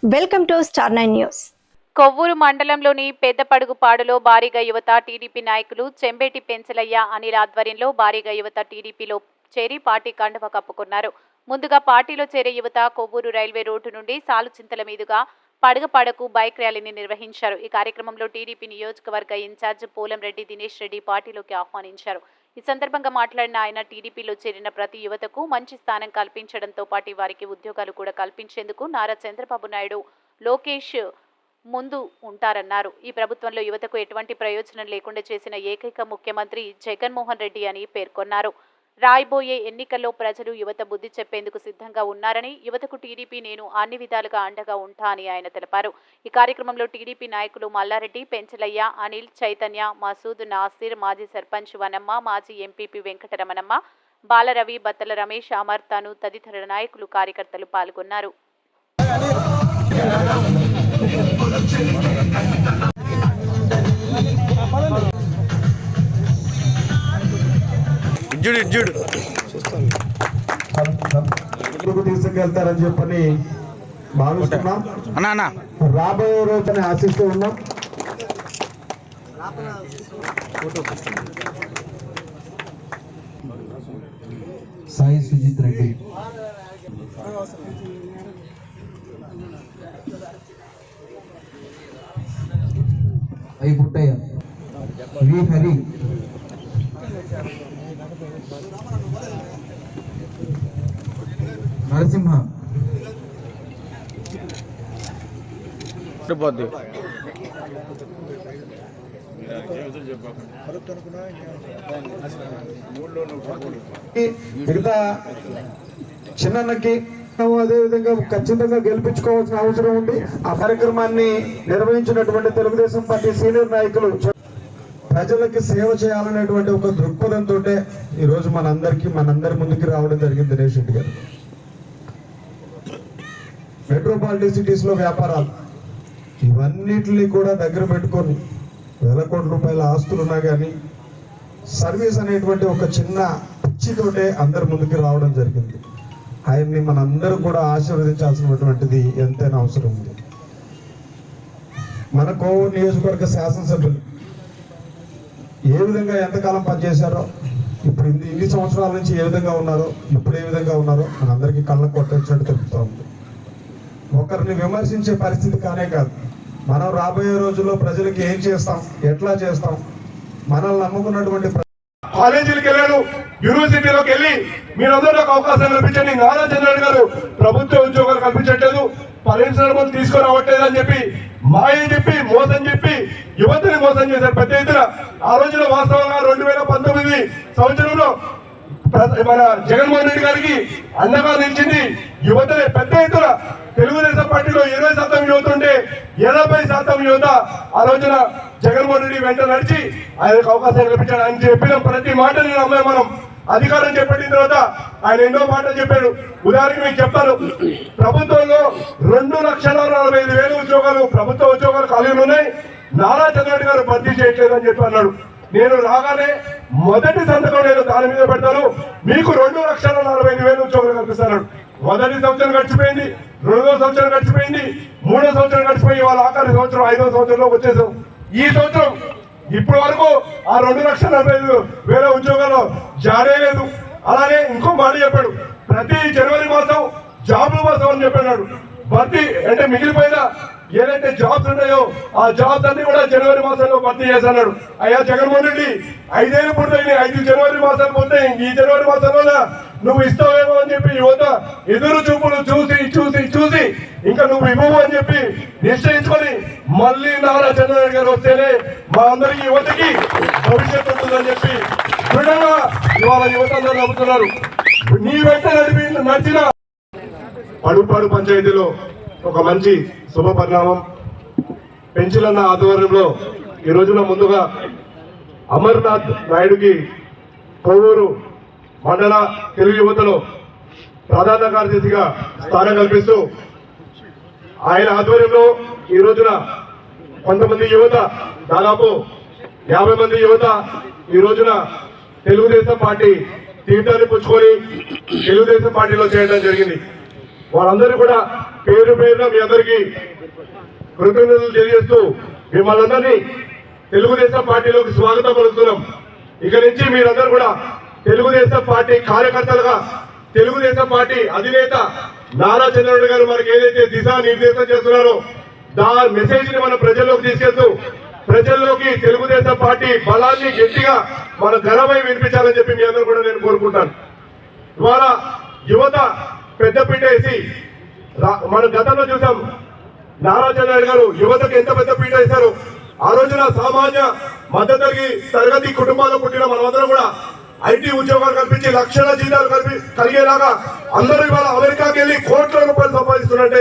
Welcome to star 9 news. Kovvur మండలంలోని పెద్దపడుగుపాడులో భారీగా యువత టీడీపీ నాయకులు చెంబేటి పెంచలయ్య అనిల్ ఆధ్వర్యంలో భారీగా యువత టీడీపీలో చేరి పార్టీ కండువ కప్పుకున్నారు. ముందుగా పార్టీలో చేరే యువత కొవ్వూరు రైల్వే రోడ్డు నుండి సాలుచింతల మీదుగా పడగపాడకు బైక్ ర్యాలీని నిర్వహించారు. ఈ కార్యక్రమంలో టీడీపీ నియోజకవర్గ ఇన్ఛార్జ్ పోలంరెడ్డి దినేష్ రెడ్డి పార్టీలోకి ఆహ్వానించారు. ఈ సందర్భంగా మాట్లాడిన ఆయన టీడీపీలో చేరిన ప్రతి యువతకు మంచి స్థానం కల్పించడంతో పాటు వారికి ఉద్యోగాలు కూడా కల్పించేందుకు నారా చంద్రబాబు నాయుడు, లోకేష్ ముందు ఉంటారన్నారు. ఈ ప్రభుత్వంలో యువతకు ఎటువంటి ప్రయోజనం లేకుండా చేసిన ఏకైక ముఖ్యమంత్రి జగన్మోహన్ రెడ్డి అని పేర్కొన్నారు. రాయబోయే ఎన్నికల్లో ప్రజలు యువత బుద్ధి చెప్పేందుకు సిద్ధంగా ఉన్నారని, యువతకు టీడీపీ నేను అన్ని విధాలుగా అండగా ఉంటా అని ఆయన తెలిపారు. ఈ కార్యక్రమంలో టీడీపీ నాయకులు మల్లారెడ్డి, పెంచలయ్య, అనిల్, చైతన్య, మసూద్, నాసిర్, మాజీ సర్పంచ్ వనమ్మ, మాజీ ఎంపీపీ వెంకటరమణమ్మ, బాలరవి, బత్తల రమేష్, అమర్, తను తదితర నాయకులు, కార్యకర్తలు పాల్గొన్నారు. తీసుకెళ్తారని చెప్పని భావిస్తున్నాం. రాబోయే రోజుని ఆశిస్తూ ఉన్నాం. సాయి సుజిత్ రెడ్డి, ఐ పుట్టయ్య, వి హరి, నరసింహ, మిగతా చిన్నకి అదేవిధంగా ఖచ్చితంగా గెలిపించుకోవాల్సిన అవసరం ఉంది. ఆ కార్యక్రమాన్ని నిర్వహించినటువంటి తెలుగుదేశం పార్టీ సీనియర్ నాయకులు ప్రజలకి సేవ చేయాలనేటువంటి ఒక దృక్పథంతో ఈరోజు మనందరి ముందుకి రావడం జరిగింది దినేష్ రెడ్డి గారు. మెట్రోపాలిటన్ సిటీస్ లో వ్యాపారాలు ఇవన్నిటిని కూడా దగ్గర పెట్టుకొని వేల కోట్ల రూపాయల ఆస్తులున్నా కానీ సర్వీస్ అనేటువంటి ఒక చిన్న పిచ్చితోటే అందరి ముందుకు రావడం జరిగింది. ఆయన్ని మనందరూ కూడా ఆశీర్వదించాల్సినటువంటిది ఎంతైనా అవసరం ఉంది. మన కోవూరు నియోజకవర్గ శాసనసభ్యులు ఏ విధంగా ఎంతకాలం పనిచేశారో, ఇప్పుడు ఇన్ని సంవత్సరాల నుంచి ఏ విధంగా ఉన్నారో, ఇప్పుడు ఏ విధంగా ఉన్నారో మనందరికీ కళ్ళకు కొట్టించినట్టు తెలుపుతూ ఉంది. ఒకరిని విమర్శించే పరిస్థితి కానే కాదు. మనం రాబోయే రోజుల్లో ప్రజలకు ఏం చేస్తాం, ఎట్లా చేస్తాం, మనల్ని నమ్ముకున్నటువంటి కాలేజీలకు వెళ్ళారు, యూనివర్సిటీలోకి వెళ్ళి మీరందరూ నాకు అవకాశం కల్పించండి. నారా చంద్రబాబు గారు ప్రభుత్వ ఉద్యోగాలు కల్పించట్లేదు, పరిశ్రమలు తీసుకురావట్లేదు అని చెప్పి మాయం చెప్పి మోసం చెప్పి యువతని మోసం చేశారు పెద్ద ఎత్తున. ఆ రోజున వాస్తవంగా 2019 సంవత్సరంలో మన జగన్మోహన్ రెడ్డి గారికి అండగా నిలిచింది యువతనే. పెద్ద ఎత్తున తెలుగుదేశం పార్టీలో 20% యువత ఉంటే 80% యువత ఆ రోజున జగన్మోహన్ రెడ్డి వెంట నడిచి ఆయనకు అవకాశం కల్పించాడు. ఆయన చెప్పిన ప్రతి మాటని నమ్మే మనం. అధికారం చేపట్టిన తర్వాత ఆయన ఎన్నో మాటలు చెప్పాడు. ఉదాహరణకి మీకు చెప్తాను, ప్రభుత్వంలో 2,45,000 ఉద్యోగాలు ప్రభుత్వ ఉద్యోగాలు ఖాళీలు ఉన్నాయి, నారా చంద్రబాబు గారు భర్తీ చేయట్లేదు అని చెప్పి అన్నాడు. నేను రాగానే మొదటి సంతకం నేను దాని మీద పెడతాను, మీకు 2,45,000 ఉద్యోగాలు కల్పిస్తాను. మొదటి సంవత్సరం గడిచిపోయింది, 2వ సంవత్సరం గడిచిపోయింది, 3వ సంవత్సరం గడిచిపోయి వాళ్ళ ఆఖరి సంవత్సరం 5వ సంవత్సరంలో వచ్చేసాం. ఈ సంవత్సరం ఇప్పటి వరకు ఆ 2,45,000 ఉద్యోగాలు జారీ లేదు. అలానే ఇంకో మాట చెప్పాడు, ప్రతి జనవరి మాసం జాబుల మాసం అని చెప్పాడు. భర్తీ అంటే మిగిలిపోయిన ఏదైతే జాబ్స్ ఉన్నాయో ఆ జాబ్స్ అన్ని కూడా జనవరి మాసంలో భర్తీ చేస్తున్నాడు. అయ్యా జగన్మోహన్ రెడ్డి, 5 ఏళ్ళు పూర్తయినాయి, 5 జనవరి మాసాలు పూర్తయి, ఈ జనవరి మాసంలో నువ్వు ఇస్తావేమో అని చెప్పి యువత ఎదురు చూపులు చూసి చూసి చూసి ఇంకా నువ్వు ఇవ్వవు అని చెప్పి నిశ్చయించుకొని మళ్ళీ నారా చంద్రబాబు గారు వస్తేనే మా అందరికీ యువతకి భవిష్యత్తు ఉంటుందని చెప్పి దృఢంగా ఇవాళ యువత అందరూ నమ్ముతున్నారు. నీ వెంట నడిచిన పడుపాడు పంచాయతీలో ఒక మంచి శుభ పరిణామం. పెంచులన్న ఆధ్వర్యంలో ఈ రోజున ముందుగా అమర్నాథ్ నాయుడుకి కొవ్వూరు మండల తెలుగు యువతలో ప్రధాన కార్యదర్శిగా స్థానం కల్పిస్తూ ఆయన ఆధ్వర్యంలో ఈ రోజున కొంతమంది యువత, దాదాపు 50 మంది యువత ఈ రోజున తెలుగుదేశం పార్టీ తీర్థాన్ని పుచ్చుకొని తెలుగుదేశం పార్టీలో చేయడం జరిగింది. వాళ్ళందరూ కూడా పేరు పేరున మీ అందరికీ కృతజ్ఞతలు తెలియజేస్తూ మిమ్మల్ని అందరినీ తెలుగుదేశం పార్టీలోకి స్వాగతం పలుకుతున్నాం. ఇక నుంచి మీరందరూ కూడా తెలుగుదేశం పార్టీ కార్యకర్తలుగా తెలుగుదేశం పార్టీ అధినేత నారా చంద్రబాబు గారు మనకి ఏదైతే దిశానిర్దేశం చేస్తున్నారో దాని మెసేజ్ ని మన ప్రజల్లోకి తీసుకెళ్తూ ప్రజల్లోకి తెలుగుదేశం పార్టీ బలాన్ని గట్టిగా మన ఘనమై వినిపించాలని చెప్పి మీ అందరూ కూడా నేను కోరుకుంటాను. ఇవాళ యువత పెద్దపీట వేసి మన గతంలో చూసాం నారా చంద్రబాబు గారు యువతకు ఎంత పెద్ద పీట వేశారు. ఆ రోజున సామాన్య మధ్యతరగతి తరగతి కుటుంబాల్లో పుట్టిన మనమందరం కూడా ఐటీ ఉద్యోగాలు కల్పించి లక్షల జీతాలు కలిగేలాగా అందరూ ఇవాళ అమెరికాకి వెళ్ళి కోట్ల రూపాయలు సంపాదిస్తున్నట్టే